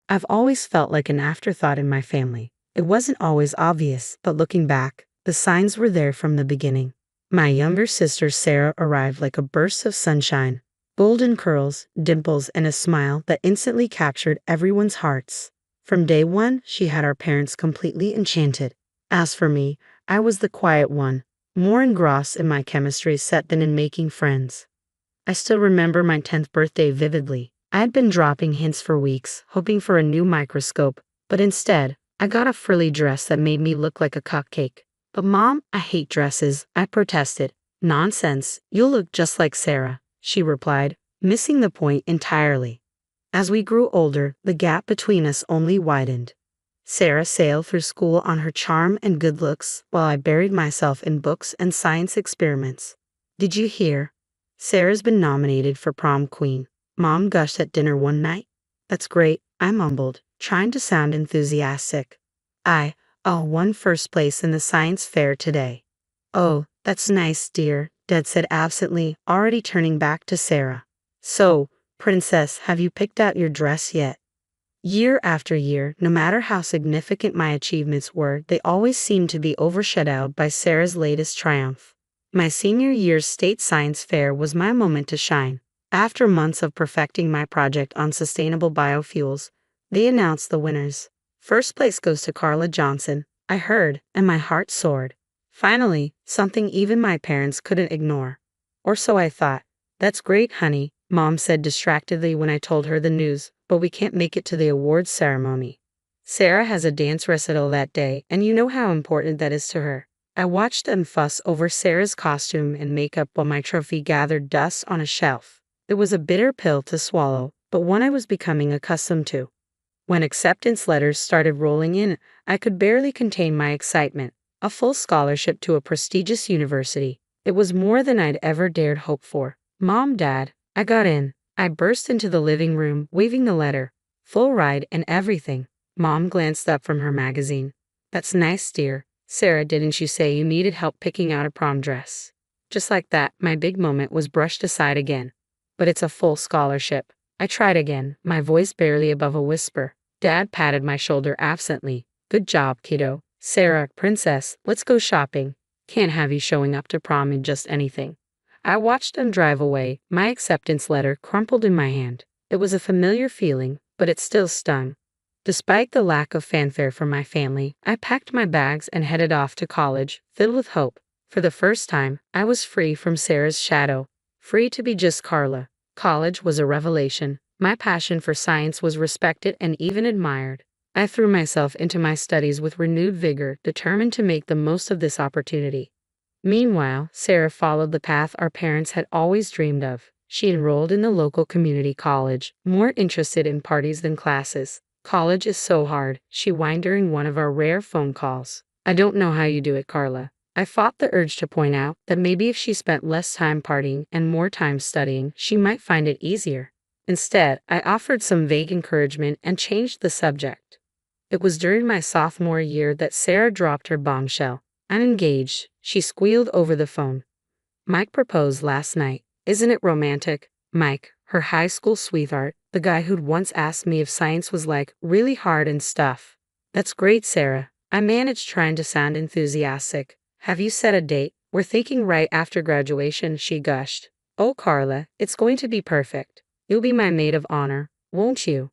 I've always felt like an afterthought in my family. It wasn't always obvious, but looking back, the signs were there from the beginning. My younger sister Sarah arrived like a burst of sunshine. Golden curls, dimples, and a smile that instantly captured everyone's hearts. From day one, she had our parents completely enchanted. As for me, I was the quiet one, more engrossed in my chemistry set than in making friends. I still remember my 10th birthday vividly. I had been dropping hints for weeks, hoping for a new microscope, but instead, I got a frilly dress that made me look like a cupcake. But Mom, I hate dresses, I protested. Nonsense, you'll look just like Sarah, she replied, missing the point entirely. As we grew older, the gap between us only widened. Sarah sailed through school on her charm and good looks, while I buried myself in books and science experiments. Did you hear? Sarah's been nominated for prom queen. Mom gushed at dinner one night. That's great, I mumbled, trying to sound enthusiastic. Won first place in the science fair today. Oh, that's nice, dear, Dad said absently, already turning back to Sarah. So, Princess, have you picked out your dress yet? Year after year, no matter how significant my achievements were, they always seemed to be overshadowed by Sarah's latest triumph. My senior year's state science fair was my moment to shine. After months of perfecting my project on sustainable biofuels, they announced the winners. First place goes to Carla Johnson, I heard, and my heart soared. Finally, something even my parents couldn't ignore. Or so I thought. That's great, honey, Mom said distractedly when I told her the news, but we can't make it to the awards ceremony. Sarah has a dance recital that day, and you know how important that is to her. I watched them fuss over Sarah's costume and makeup while my trophy gathered dust on a shelf. It was a bitter pill to swallow, but one I was becoming accustomed to. When acceptance letters started rolling in, I could barely contain my excitement. A full scholarship to a prestigious university. It was more than I'd ever dared hope for. Mom, Dad, I got in. I burst into the living room, waving the letter. Full ride and everything. Mom glanced up from her magazine. That's nice, dear. Sarah, didn't you say you needed help picking out a prom dress? Just like that, my big moment was brushed aside again. But it's a full scholarship. I tried again, my voice barely above a whisper. Dad patted my shoulder absently. Good job, kiddo. Sarah, Princess, let's go shopping. Can't have you showing up to prom in just anything. I watched them drive away, my acceptance letter crumpled in my hand. It was a familiar feeling, but it still stung. Despite the lack of fanfare from my family, I packed my bags and headed off to college, filled with hope. For the first time, I was free from Sarah's shadow. Free to be just Carla. College was a revelation. My passion for science was respected and even admired. I threw myself into my studies with renewed vigor, determined to make the most of this opportunity. Meanwhile, Sarah followed the path our parents had always dreamed of. She enrolled in the local community college, more interested in parties than classes. College is so hard, she whined during one of our rare phone calls. I don't know how you do it, Carla. I fought the urge to point out that maybe if she spent less time partying and more time studying, she might find it easier. Instead, I offered some vague encouragement and changed the subject. It was during my sophomore year that Sarah dropped her bombshell. I'm engaged, she squealed over the phone. Mike proposed last night. Isn't it romantic? Mike, her high school sweetheart, the guy who'd once asked me if science was like really hard and stuff. That's great, Sarah. I managed trying to sound enthusiastic. Have you set a date? We're thinking right after graduation, she gushed. Oh, Carla, it's going to be perfect. You'll be my maid of honor, won't you?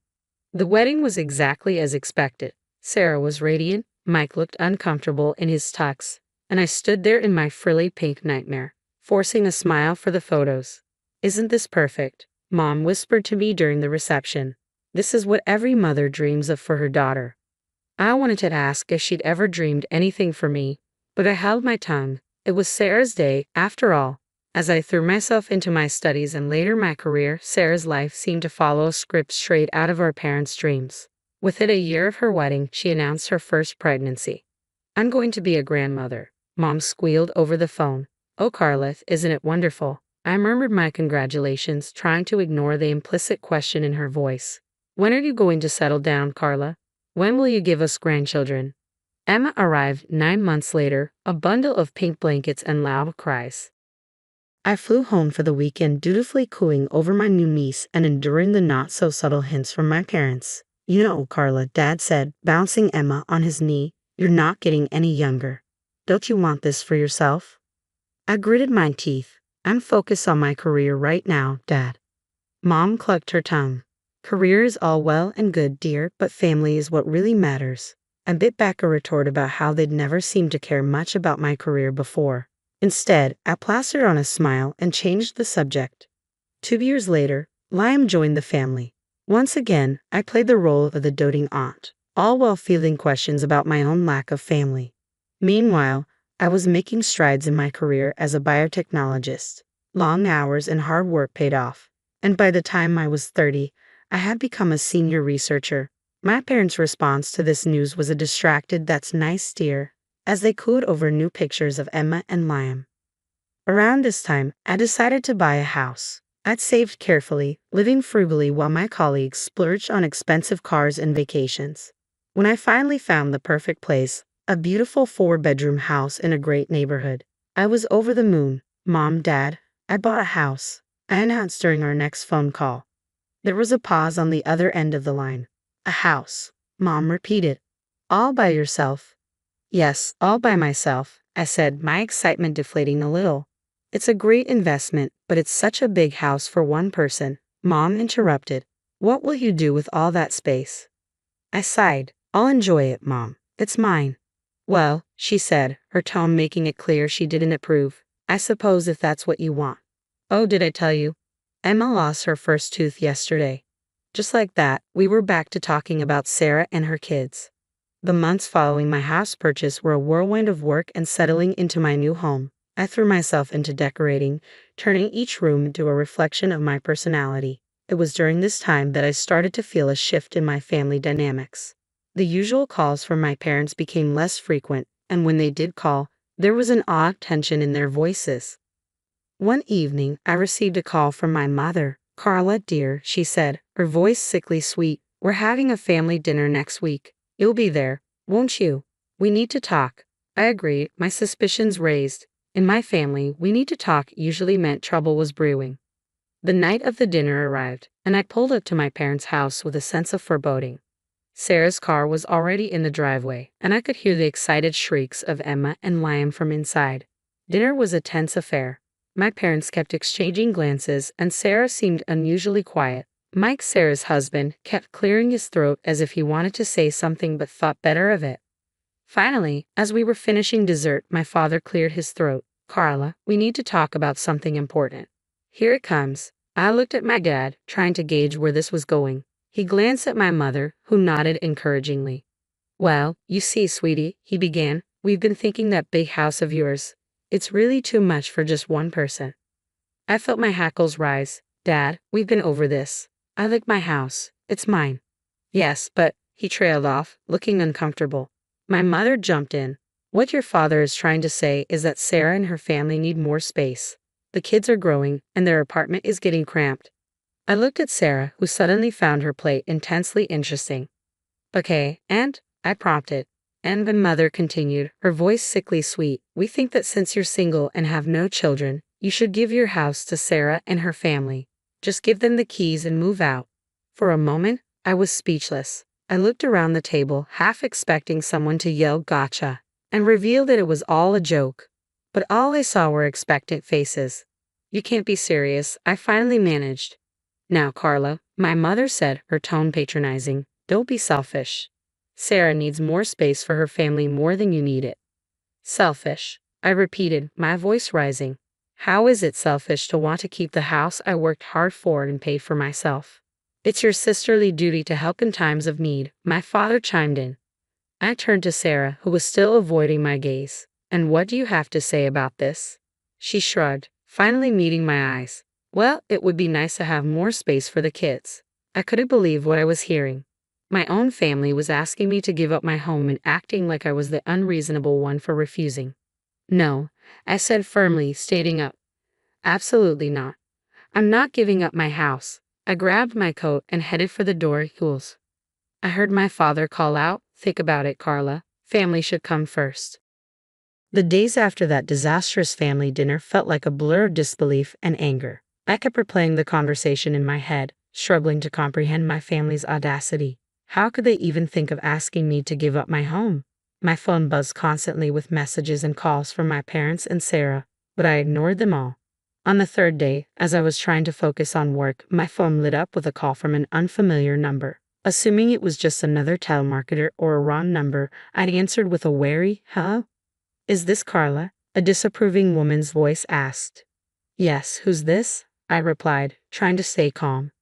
The wedding was exactly as expected. Sarah was radiant, Mike looked uncomfortable in his tux, and I stood there in my frilly pink nightmare, forcing a smile for the photos. Isn't this perfect? Mom whispered to me during the reception. This is what every mother dreams of for her daughter. I wanted to ask if she'd ever dreamed anything for me, but I held my tongue. It was Sarah's day, after all. As I threw myself into my studies and later my career, Sarah's life seemed to follow a script straight out of our parents' dreams. Within a year of her wedding, she announced her first pregnancy. I'm going to be a grandmother, Mom squealed over the phone. Oh, Carla, isn't it wonderful? I murmured my congratulations, trying to ignore the implicit question in her voice. When are you going to settle down, Carla? When will you give us grandchildren? Emma arrived 9 months later, a bundle of pink blankets and loud cries. I flew home for the weekend, dutifully cooing over my new niece and enduring the not-so-subtle hints from my parents. You know, Carla, Dad said, bouncing Emma on his knee, you're not getting any younger. Don't you want this for yourself? I gritted my teeth. I'm focused on my career right now, Dad. Mom clucked her tongue. Career is all well and good, dear, but family is what really matters. I bit back a retort about how they'd never seemed to care much about my career before. Instead, I plastered on a smile and changed the subject. 2 years later, Liam joined the family. Once again, I played the role of the doting aunt, all while fielding questions about my own lack of family. Meanwhile, I was making strides in my career as a biotechnologist. Long hours and hard work paid off, and by the time I was 30, I had become a senior researcher. My parents' response to this news was a distracted "that's nice, dear," as they cooed over new pictures of Emma and Liam. Around this time, I decided to buy a house. I'd saved carefully, living frugally while my colleagues splurged on expensive cars and vacations. When I finally found the perfect place, a beautiful 4-bedroom house in a great neighborhood, I was over the moon. Mom, Dad, I bought a house, I announced during our next phone call. There was a pause on the other end of the line. A house, Mom repeated. All by yourself? Yes, all by myself, I said, my excitement deflating a little. It's a great investment, but it's such a big house for one person, Mom interrupted. What will you do with all that space? I sighed. I'll enjoy it, Mom. It's mine. Well, she said, her tone making it clear she didn't approve. I suppose if that's what you want. Oh, did I tell you? Emma lost her first tooth yesterday. Just like that, we were back to talking about Sarah and her kids. The months following my house purchase were a whirlwind of work and settling into my new home. I threw myself into decorating, turning each room into a reflection of my personality. It was during this time that I started to feel a shift in my family dynamics. The usual calls from my parents became less frequent, and when they did call, there was an odd tension in their voices. One evening, I received a call from my mother. Carla, dear, she said, her voice sickly sweet, we're having a family dinner next week. You'll be there, won't you? We need to talk. I agreed, my suspicions raised. In my family, we need to talk usually meant trouble was brewing. The night of the dinner arrived, and I pulled up to my parents' house with a sense of foreboding. Sarah's car was already in the driveway, and I could hear the excited shrieks of Emma and Liam from inside. Dinner was a tense affair. My parents kept exchanging glances, and Sarah seemed unusually quiet. Mike, Sarah's husband, kept clearing his throat as if he wanted to say something but thought better of it. Finally, as we were finishing dessert, my father cleared his throat. Carla, we need to talk about something important. Here it comes. I looked at my dad, trying to gauge where this was going. He glanced at my mother, who nodded encouragingly. Well, you see, sweetie, he began, we've been thinking that big house of yours. It's really too much for just one person. I felt my hackles rise. Dad, we've been over this. I like my house. It's mine. Yes, but, he trailed off, looking uncomfortable. My mother jumped in. What your father is trying to say is that Sarah and her family need more space. The kids are growing, and their apartment is getting cramped. I looked at Sarah, who suddenly found her plate intensely interesting. Okay, and? I prompted. And the mother continued, her voice sickly sweet, we think that since you're single and have no children, you should give your house to Sarah and her family. Just give them the keys and move out. For a moment, I was speechless. I looked around the table, half expecting someone to yell gotcha, and reveal that it was all a joke. But all I saw were expectant faces. You can't be serious, I finally managed. Now, Carla, my mother said, her tone patronizing, don't be selfish. Sarah needs more space for her family more than you need it. Selfish, I repeated, my voice rising. How is it selfish to want to keep the house I worked hard for and paid for myself? It's your sisterly duty to help in times of need, my father chimed in. I turned to Sarah, who was still avoiding my gaze. And what do you have to say about this? She shrugged, finally meeting my eyes. Well, it would be nice to have more space for the kids. I couldn't believe what I was hearing. My own family was asking me to give up my home and acting like I was the unreasonable one for refusing. No, I said firmly, standing up. Absolutely not. I'm not giving up my house. I grabbed my coat and headed for the door. Hools. I heard my father call out, think about it, Carla. Family should come first. The days after that disastrous family dinner felt like a blur of disbelief and anger. I kept replaying the conversation in my head, struggling to comprehend my family's audacity. How could they even think of asking me to give up my home? My phone buzzed constantly with messages and calls from my parents and Sarah, but I ignored them all. On the third day, as I was trying to focus on work, my phone lit up with a call from an unfamiliar number. Assuming it was just another telemarketer or a wrong number, I answered with a wary, "Hello? Is this Carla?" A disapproving woman's voice asked. "Yes, who's this?" I replied, trying to stay calm.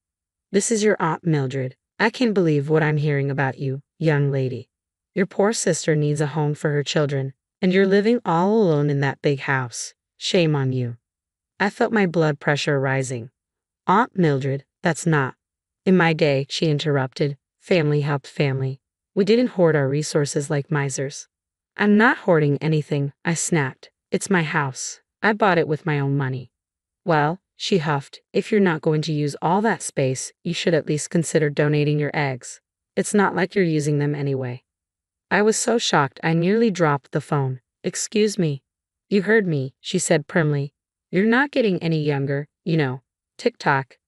"This is your Aunt Mildred. I can't believe what I'm hearing about you, young lady. Your poor sister needs a home for her children, and you're living all alone in that big house. Shame on you." I felt my blood pressure rising. "Aunt Mildred, that's not. In my day," she interrupted, "family helped family. We didn't hoard our resources like misers." "I'm not hoarding anything," I snapped. "It's my house. I bought it with my own money." "Well," she huffed, "if you're not going to use all that space, you should at least consider donating your eggs. It's not like you're using them anyway." I was so shocked I nearly dropped the phone. "Excuse me." "You heard me," she said primly. "You're not getting any younger, you know. Tick-tock."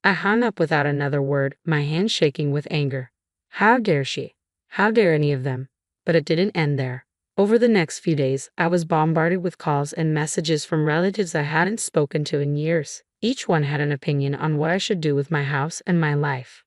I hung up without another word, my hands shaking with anger. How dare she? How dare any of them? But it didn't end there. Over the next few days, I was bombarded with calls and messages from relatives I hadn't spoken to in years. Each one had an opinion on what I should do with my house and my life.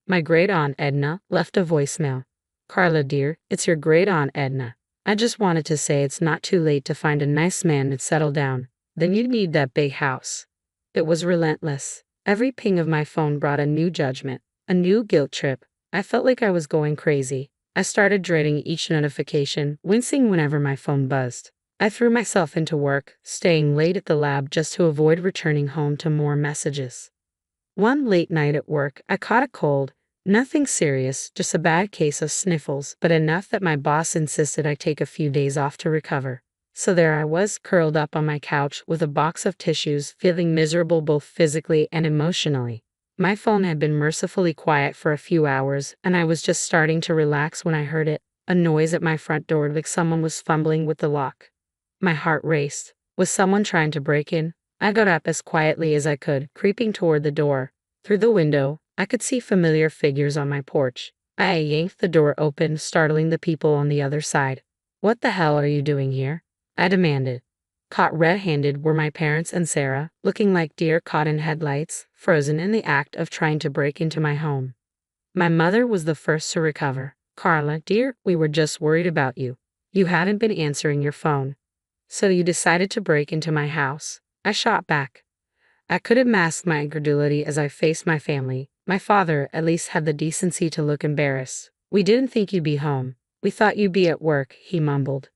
My great-aunt Edna left a voicemail. "Carla dear, it's your great-aunt Edna. I just wanted to say it's not too late to find a nice man and settle down. Then you'd need that big house." It was relentless. Every ping of my phone brought a new judgment, a new guilt trip. I felt like I was going crazy. I started dreading each notification, wincing whenever my phone buzzed. I threw myself into work, staying late at the lab just to avoid returning home to more messages. One late night at work, I caught a cold. Nothing serious, just a bad case of sniffles, but enough that my boss insisted I take a few days off to recover. So there I was, curled up on my couch with a box of tissues, feeling miserable both physically and emotionally. My phone had been mercifully quiet for a few hours, and I was just starting to relax when I heard it, a noise at my front door like someone was fumbling with the lock. My heart raced. Was someone trying to break in? I got up as quietly as I could, creeping toward the door. Through the window, I could see familiar figures on my porch. I yanked the door open, startling the people on the other side. "What the hell are you doing here?" I demanded. Caught red-handed were my parents and Sarah, looking like deer caught in headlights, frozen in the act of trying to break into my home. My mother was the first to recover. "Carla, dear, we were just worried about you. You hadn't been answering your phone. So you decided to break into my house." I shot back. I couldn't mask my incredulity as I faced my family. My father at least had the decency to look embarrassed. "We didn't think you'd be home. We thought you'd be at work," he mumbled.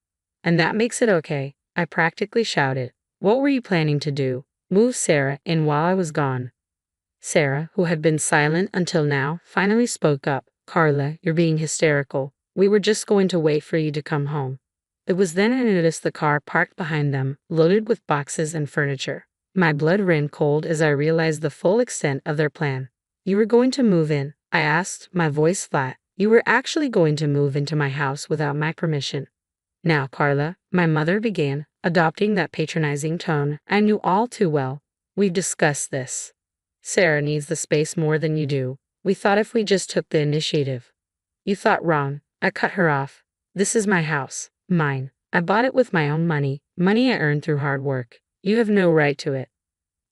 "And that makes it okay," I practically shouted. "What were you planning to do? Move Sarah in while I was gone?" Sarah, who had been silent until now, finally spoke up. "Carla, you're being hysterical. We were just going to wait for you to come home." It was then I noticed the car parked behind them, loaded with boxes and furniture. My blood ran cold as I realized the full extent of their plan. "You were going to move in?" I asked, my voice flat. "You were actually going to move into my house without my permission?" "Now, Carla," my mother began, adopting that patronizing tone I knew all too well. "We've discussed this. Sarah needs the space more than you do. We thought if we just took the initiative." "You thought wrong," I cut her off. "This is my house. Mine. I bought it with my own money, money I earned through hard work. You have no right to it."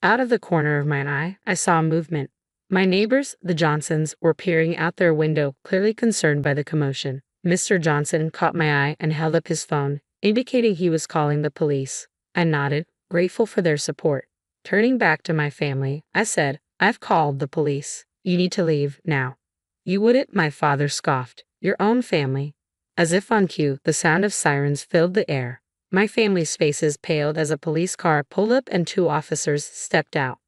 Out of the corner of my eye, I saw movement. My neighbors, the Johnsons, were peering out their window, clearly concerned by the commotion. Mr. Johnson caught my eye and held up his phone, indicating he was calling the police. I nodded, grateful for their support. Turning back to my family, I said, "I've called the police. You need to leave now." "You wouldn't," my father scoffed. "Your own family." As if on cue, the sound of sirens filled the air. My family's faces paled as a police car pulled up and two officers stepped out.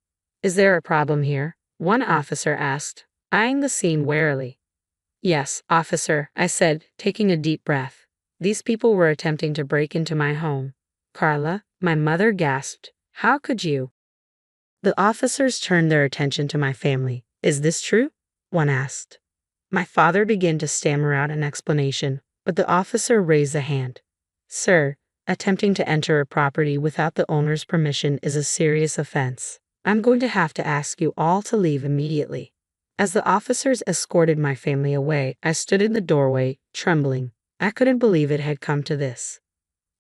"Is there a problem here?" one officer asked, eyeing the scene warily. "Yes, officer," I said, taking a deep breath. "These people were attempting to break into my home." "Carla," my mother gasped. "How could you?" The officers turned their attention to my family. "Is this true?" one asked. My father began to stammer out an explanation, but the officer raised a hand. "Sir, attempting to enter a property without the owner's permission is a serious offense. I'm going to have to ask you all to leave immediately." As the officers escorted my family away, I stood in the doorway, trembling. I couldn't believe it had come to this.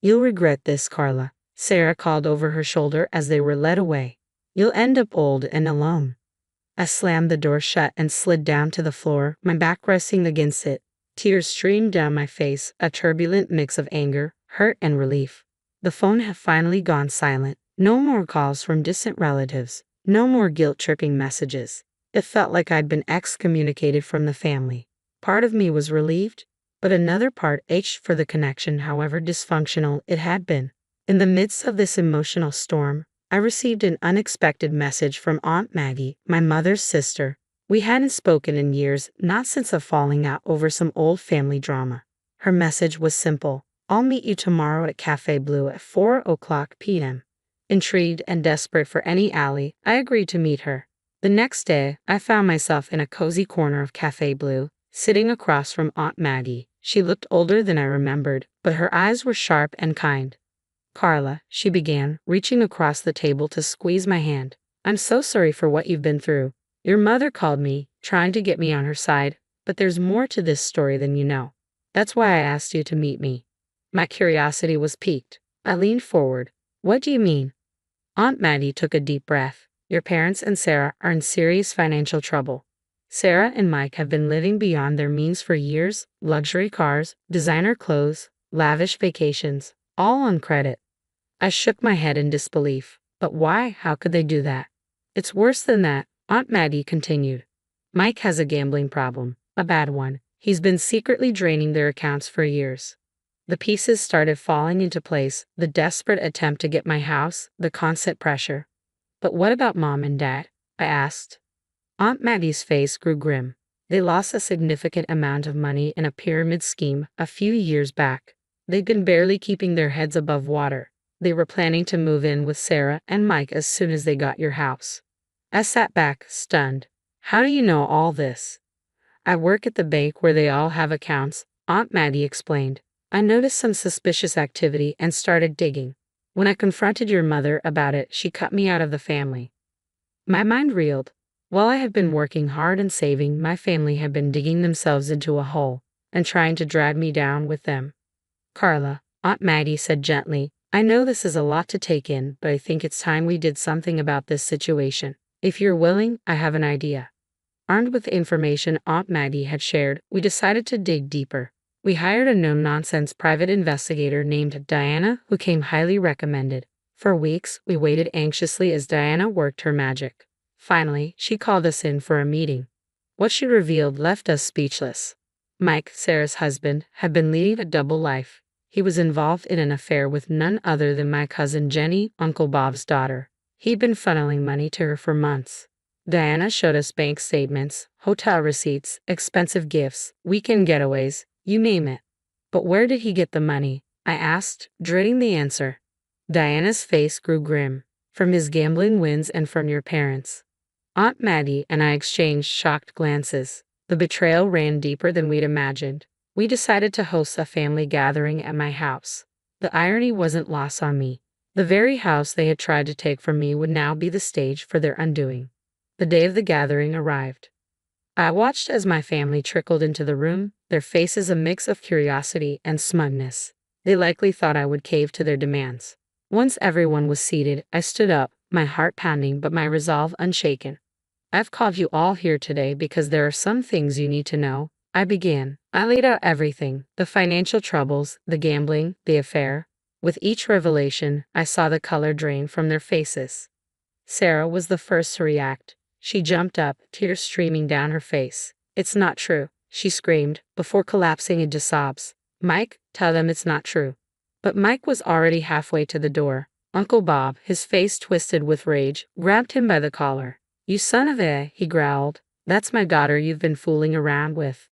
"You'll regret this, Carla," Sarah called over her shoulder as they were led away. "You'll end up old and alone." I slammed the door shut and slid down to the floor, my back resting against it. Tears streamed down my face, a turbulent mix of anger, hurt, and relief. The phone had finally gone silent. No more calls from distant relatives. No more guilt-tripping messages. It felt like I'd been excommunicated from the family. Part of me was relieved, but another part ached for the connection, however dysfunctional it had been. In the midst of this emotional storm, I received an unexpected message from Aunt Maggie, my mother's sister. We hadn't spoken in years, not since a falling out over some old family drama. Her message was simple: "I'll meet you tomorrow at Café Blue at 4:00 p.m. Intrigued and desperate for any alley, I agreed to meet her. The next day, I found myself in a cozy corner of Café Blue, sitting across from Aunt Maggie. She looked older than I remembered, but her eyes were sharp and kind. "Carla," she began, reaching across the table to squeeze my hand. "I'm so sorry for what you've been through. Your mother called me, trying to get me on her side, but there's more to this story than you know. That's why I asked you to meet me." My curiosity was piqued. I leaned forward. "What do you mean?" Aunt Maddie took a deep breath. "Your parents and Sarah are in serious financial trouble. Sarah and Mike have been living beyond their means for years, luxury cars, designer clothes, lavish vacations, all on credit." I shook my head in disbelief. "But why? How could they do that?" "It's worse than that," Aunt Maddie continued. "Mike has a gambling problem, a bad one. He's been secretly draining their accounts for years." The pieces started falling into place, the desperate attempt to get my house, the constant pressure. "But what about Mom and Dad?" I asked. Aunt Maddie's face grew grim. "They lost a significant amount of money in a pyramid scheme a few years back. They've been barely keeping their heads above water. They were planning to move in with Sarah and Mike as soon as they got your house." I sat back, stunned. "How do you know all this?" "I work at the bank where they all have accounts," Aunt Maddie explained. "I noticed some suspicious activity and started digging. When I confronted your mother about it, she cut me out of the family." My mind reeled. While I had been working hard and saving, my family had been digging themselves into a hole and trying to drag me down with them. "Carla," Aunt Maddie said gently, "I know this is a lot to take in, but I think it's time we did something about this situation. If you're willing, I have an idea." Armed with the information Aunt Maddie had shared, we decided to dig deeper. We hired a no-nonsense private investigator named Diana, who came highly recommended. For weeks, we waited anxiously as Diana worked her magic. Finally, she called us in for a meeting. What she revealed left us speechless. Mike, Sarah's husband, had been leading a double life. He was involved in an affair with none other than my cousin Jenny, Uncle Bob's daughter. He'd been funneling money to her for months. Diana showed us bank statements, hotel receipts, expensive gifts, weekend getaways, you name it. "But where did he get the money?" I asked, dreading the answer. Diana's face grew grim. "From his gambling wins and from your parents." Aunt Maddie and I exchanged shocked glances. The betrayal ran deeper than we'd imagined. We decided to host a family gathering at my house. The irony wasn't lost on me. The very house they had tried to take from me would now be the stage for their undoing. The day of the gathering arrived. I watched as my family trickled into the room, their faces a mix of curiosity and smugness. They likely thought I would cave to their demands. Once everyone was seated, I stood up, my heart pounding but my resolve unshaken. "I've called you all here today because there are some things you need to know," I began. I laid out everything, the financial troubles, the gambling, the affair. With each revelation, I saw the color drain from their faces. Sarah was the first to react. She jumped up, tears streaming down her face. "It's not true," she screamed, before collapsing into sobs. "Mike, tell them it's not true." But Mike was already halfway to the door. Uncle Bob, his face twisted with rage, grabbed him by the collar. "You son of a," he growled. "That's my daughter you've been fooling around with."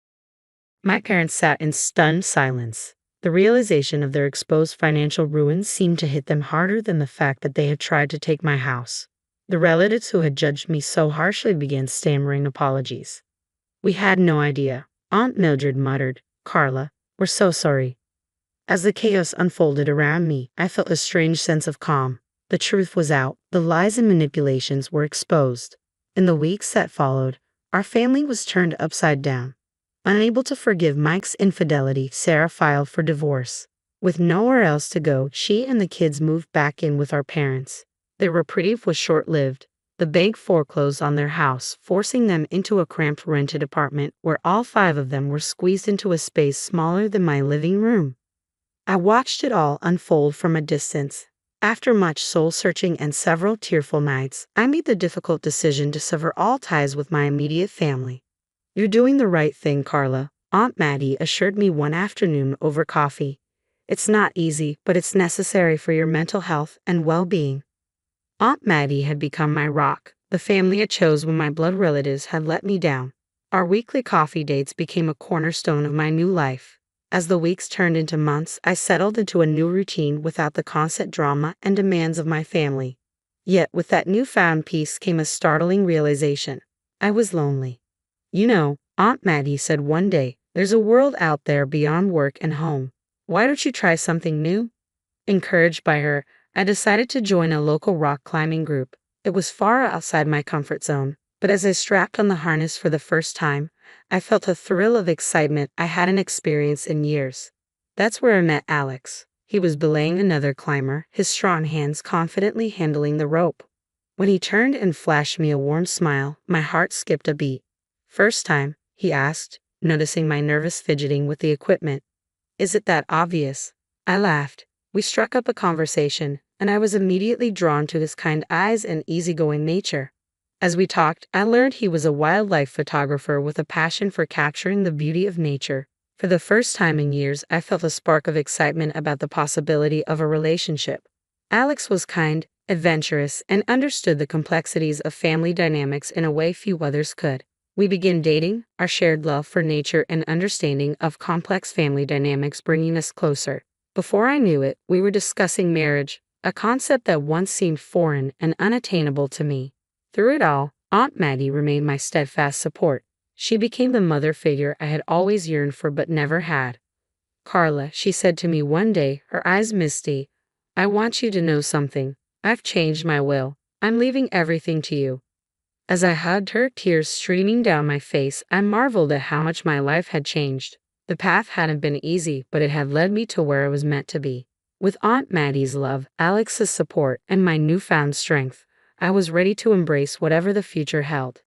My parents sat in stunned silence. The realization of their exposed financial ruin seemed to hit them harder than the fact that they had tried to take my house. The relatives who had judged me so harshly began stammering apologies. "We had no idea," Aunt Mildred muttered. "Carla, we're so sorry." As the chaos unfolded around me, I felt a strange sense of calm. The truth was out. The lies and manipulations were exposed. In the weeks that followed, Our family was turned upside down. Unable to forgive Mike's infidelity, Sarah filed for divorce. With nowhere else to go, she and the kids moved back in with our parents. Their reprieve was short-lived. The bank foreclosed on their house, forcing them into a cramped rented apartment where all 5 of them were squeezed into a space smaller than my living room. I watched it all unfold from a distance. After much soul-searching and several tearful nights, I made the difficult decision to sever all ties with my immediate family. "You're doing the right thing, Carla," Aunt Maddie assured me one afternoon over coffee. "It's not easy, but it's necessary for your mental health and well-being." Aunt Maddie had become my rock, the family I chose when my blood relatives had let me down. Our weekly coffee dates became a cornerstone of my new life. As the weeks turned into months, I settled into a new routine without the constant drama and demands of my family. Yet with that newfound peace came a startling realization. I was lonely. "You know," Aunt Maddie said one day, "there's a world out there beyond work and home. Why don't you try something new?" Encouraged by her, I decided to join a local rock climbing group. It was far outside my comfort zone, but as I strapped on the harness for the first time, I felt a thrill of excitement I hadn't experienced in years. That's where I met Alex. He was belaying another climber, his strong hands confidently handling the rope. When he turned and flashed me a warm smile, my heart skipped a beat. "First time?" he asked, noticing my nervous fidgeting with the equipment. "Is it that obvious?" I laughed. We struck up a conversation, and I was immediately drawn to his kind eyes and easygoing nature. As we talked, I learned he was a wildlife photographer with a passion for capturing the beauty of nature. For the first time in years, I felt a spark of excitement about the possibility of a relationship. Alex was kind, adventurous, and understood the complexities of family dynamics in a way few others could. We began dating, our shared love for nature and understanding of complex family dynamics bringing us closer. Before I knew it, we were discussing marriage, a concept that once seemed foreign and unattainable to me. Through it all, Aunt Maddie remained my steadfast support. She became the mother figure I had always yearned for but never had. "Carla," she said to me one day, her eyes misty, "I want you to know something. I've changed my will. I'm leaving everything to you." As I hugged her, tears streaming down my face, I marveled at how much my life had changed. The path hadn't been easy, but it had led me to where I was meant to be. With Aunt Maddie's love, Alex's support, and my newfound strength, I was ready to embrace whatever the future held.